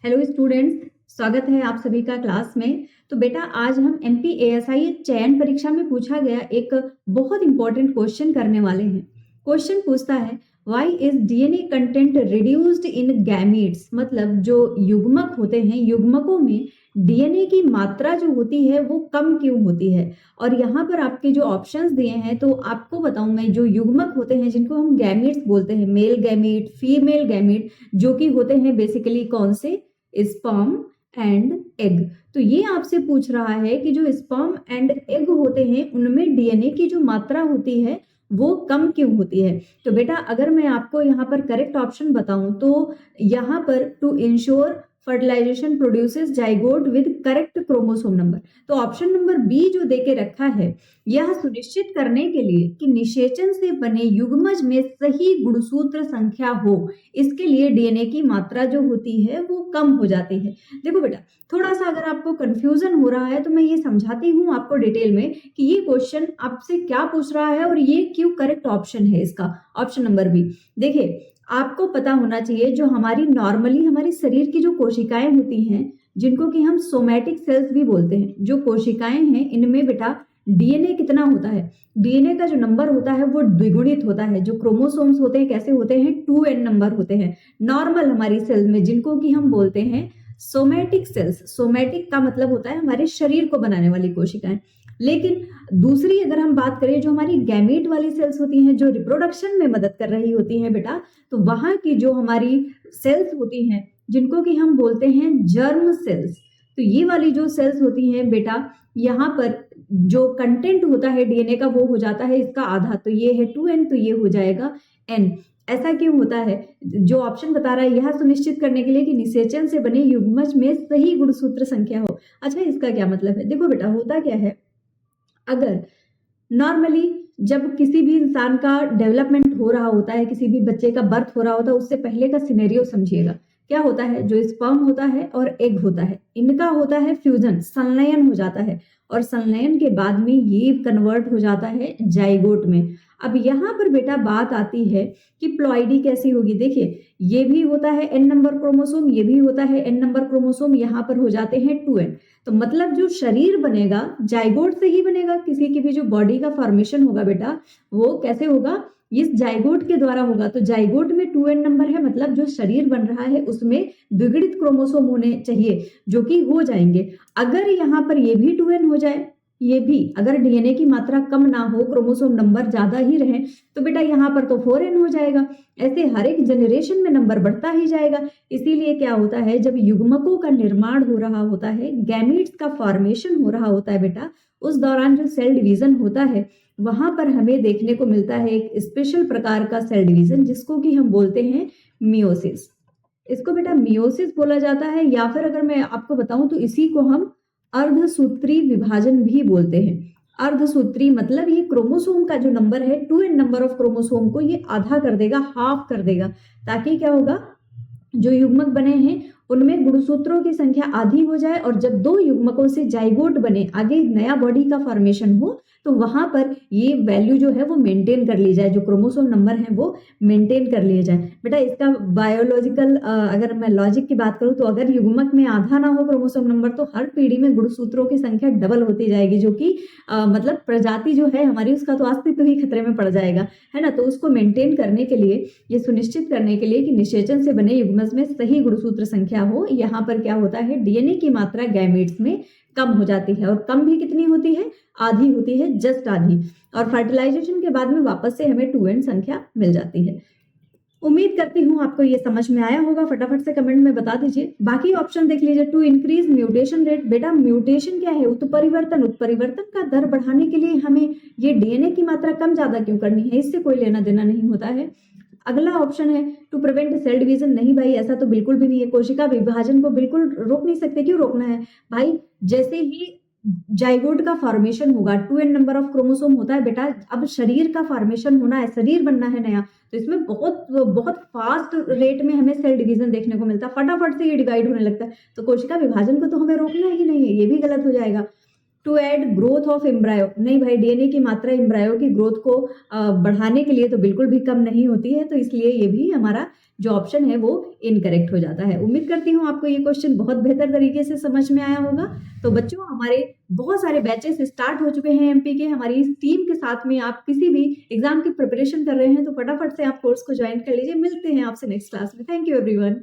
Hello students, स्वागत है आप सभी का क्लास में। तो बेटा आज हम एमपीएएसआई चयन परीक्षा में पूछा गया एक बहुत इंपॉर्टेंट क्वेश्चन करने वाले हैं। क्वेश्चन पूछता है why is DNA content reduced in gametes. मतलब जो युग्मक होते हैं, युग्मकों में डीएनए की मात्रा जो होती है वो कम क्यों होती है। और यहाँ पर आपके जो ऑप्शंस दिए हैं तो आपको बताऊं मैं, जो युग्मक होते हैं जिनको हम गैमीट्स बोलते हैं, मेल गैमीट, फीमेल गैमीट, जो कि होते हैं बेसिकली कौन से, स्पर्म एंड एग। तो ये आपसे पूछ रहा है कि जो स्पर्म एंड एग होते हैं उनमें डीएनए की जो मात्रा होती है वो कम क्यों होती है। तो बेटा अगर मैं आपको यहाँ पर करेक्ट ऑप्शन बताऊं तो यहाँ पर to ensure fertilization produces zygote with correct chromosome number. तो ऑप्शन नंबर बी जो देके रखा है, यह सुनिश्चित करने के लिए कि निषेचन से बने युग्मज में सही गुणसूत्र संख्या हो, इसके लिए डीएनए की मात्रा जो होती है वो कम हो जाती है। देखो बेटा, थोड़ा सा अगर आपको कंफ्यूजन हो रहा है तो मैं ये समझाती हूँ आपको डिटेल में कि ये क्वेश्चन आपसे क्या पूछ रहा है और ये क्यों करेक्ट ऑप्शन है इसका, ऑप्शन नंबर बी। देखिए, आपको पता होना चाहिए जो हमारी नॉर्मली हमारे शरीर की जो कोशिकाएं होती हैं, जिनको कि हम सोमैटिक सेल्स भी बोलते हैं, जो कोशिकाएं हैं इनमें बेटा डीएनए कितना होता है, डीएनए का जो नंबर होता है वो द्विगुणित होता है। जो क्रोमोसोम्स होते हैं कैसे होते हैं, 2n नंबर होते हैं नॉर्मल हमारी सेल्स में, जिनको कि हम बोलते हैं सोमैटिक सेल्स। सोमैटिक का मतलब होता है हमारे शरीर को बनाने वाली कोशिकाएं। लेकिन दूसरी अगर हम बात करें, जो हमारी गैमेट वाली सेल्स होती हैं, जो रिप्रोडक्शन में मदद कर रही होती हैं बेटा, तो वहां की जो हमारी सेल्स होती हैं जिनको कि हम बोलते हैं जर्म सेल्स, तो ये वाली जो सेल्स होती हैं बेटा, यहाँ पर जो कंटेंट होता है डीएनए का वो हो जाता है इसका आधा। तो ये है 2n, तो ये हो जाएगा n। ऐसा क्यों होता है, जो ऑप्शन बता रहा है यह सुनिश्चित करने के लिए कि निषेचन से बने युग्मज में सही गुणसूत्र संख्या हो। अच्छा, इसका क्या मतलब है? देखो बेटा, होता क्या है, अगर नॉर्मली जब किसी भी इंसान का डेवलपमेंट हो रहा होता है, किसी भी बच्चे का बर्थ हो रहा होता है, उससे पहले का सिनेरियो समझिएगा। क्या होता है, जो स्पर्म होता है और एग होता है, इनका होता है फ्यूजन, संलयन हो जाता है, और संलयन के बाद में ये कन्वर्ट हो जाता है जाइगोट में। अब यहाँ पर बेटा बात आती है कि प्लॉइडी कैसी होगी। देखिए, ये भी होता है n नंबर क्रोमोसोम, ये भी होता है n नंबर क्रोमोसोम, यहाँ पर हो जाते हैं 2n। तो मतलब जो शरीर बनेगा जाइगोट से ही बनेगा। किसी की भी जो बॉडी का फॉर्मेशन होगा बेटा वो कैसे होगा, इस जाइगोट के द्वारा होगा। तो जाइगोट में 2n नंबर है, मतलब जो शरीर बन रहा है उसमें द्विगुणित क्रोमोसोम होने चाहिए, जो कि हो जाएंगे। अगर यहाँ पर ये भी 2n हो जाए, ये भी अगर डीएनए की मात्रा कम ना हो, क्रोमोसोम नंबर ज्यादा ही रहे, तो बेटा यहाँ पर तो 4n हो जाएगा। ऐसे हर एक जनरेशन में नंबर बढ़ता ही जाएगा। इसीलिए क्या होता है, जब युग्मकों का निर्माण हो रहा होता है, गैमीट्स का फॉर्मेशन हो रहा होता है बेटा, उस दौरान जो सेल डिवीजन होता है वहां पर हमें देखने को मिलता है एक स्पेशल प्रकार का सेल डिवीजन, जिसको कि हम बोलते हैं मियोसिस। इसको बेटा मियोसिस बोला जाता है, या फिर अगर मैं आपको बताऊं तो इसी को हम अर्धसूत्री विभाजन भी बोलते हैं। अर्धसूत्री मतलब ये क्रोमोसोम का जो नंबर है, 2n नंबर ऑफ क्रोमोसोम को ये आधा कर देगा, हाफ कर देगा, ताकि क्या होगा, जो युग्मक बने हैं उनमें गुणसूत्रों की संख्या आधी हो जाए, और जब दो युग्मकों से जाइगोट बने, आगे नया बॉडी का फॉर्मेशन हो, तो वहां पर ये वैल्यू जो है वो मेंटेन कर ली जाए, जो क्रोमोसोम नंबर है वो मेंटेन कर लिया जाए। बेटा इसका बायोलॉजिकल अगर मैं लॉजिक की बात करूं तो अगर युग्मक में आधा ना हो क्रोमोसोम नंबर, तो हर पीढ़ी में गुणसूत्रों की संख्या डबल होती जाएगी, जो कि मतलब प्रजाति जो है हमारी, उसका तो अस्तित्व ही खतरे में पड़ जाएगा, है ना। तो उसको मेंटेन करने के लिए, ये सुनिश्चित करने के लिए कि निषेचन से बने युग्मज में सही गुणसूत्र संख्या हो, यहाँ पर क्या होता है, डीएनए की मात्रा गैमेट्स में कम हो जाती है। और कम भी कितनी होती है, आधी होती है, जस्ट आधी। और फर्टिलाइजेशन के बाद में वापस से हमें 2n संख्या मिल जाती है। उम्मीद करती हूँ आपको ये समझ में आया होगा। फटाफट से कमेंट में बता दीजिए। बाकी ऑप्शन देख लीजिए। टू इंक्रीज म्यूटेशन रेट, बेटा म्यूटेशन क्या है, उत्परिवर्तन। उत्परिवर्तन का दर बढ़ाने के लिए हमें ये डीएनए की मात्रा कम ज्यादा क्यों करनी है, इससे कोई लेना देना नहीं होता है। अगला ऑप्शन है टू प्रिवेंट सेल डिवीजन। नहीं भाई, ऐसा तो बिल्कुल भी नहीं है, कोशिका विभाजन को बिल्कुल रोक नहीं सकते। क्यों रोकना है भाई, जैसे ही जाइगोट का फॉर्मेशन होगा, 2n नंबर ऑफ क्रोमोसोम होता है बेटा, अब शरीर का फॉर्मेशन होना है, शरीर बनना है नया, तो इसमें बहुत बहुत फास्ट रेट में हमें सेल डिवीजन देखने को मिलता है, फटाफट से ये डिवाइड होने लगता है। तो कोशिका विभाजन को तो हमें रोकना ही नहीं है, ये भी गलत हो जाएगा। To add growth of embryo, नहीं भाई, डीएनए की मात्रा एम्ब्रायो की ग्रोथ को बढ़ाने के लिए तो बिल्कुल भी कम नहीं होती है, तो इसलिए ये भी हमारा जो ऑप्शन है वो इनकरेक्ट हो जाता है। उम्मीद करती हूँ आपको ये क्वेश्चन बहुत बेहतर तरीके से समझ में आया होगा। तो बच्चों, हमारे बहुत सारे बैचेस स्टार्ट हो चुके हैं एमपी के। हमारी इस टीम के साथ में आप किसी भी एग्जाम की प्रिपरेशन कर रहे हैं तो फटाफट से आप कोर्स को ज्वाइन कर लीजिए। मिलते हैं आपसे नेक्स्ट क्लास में। Thank you everyone.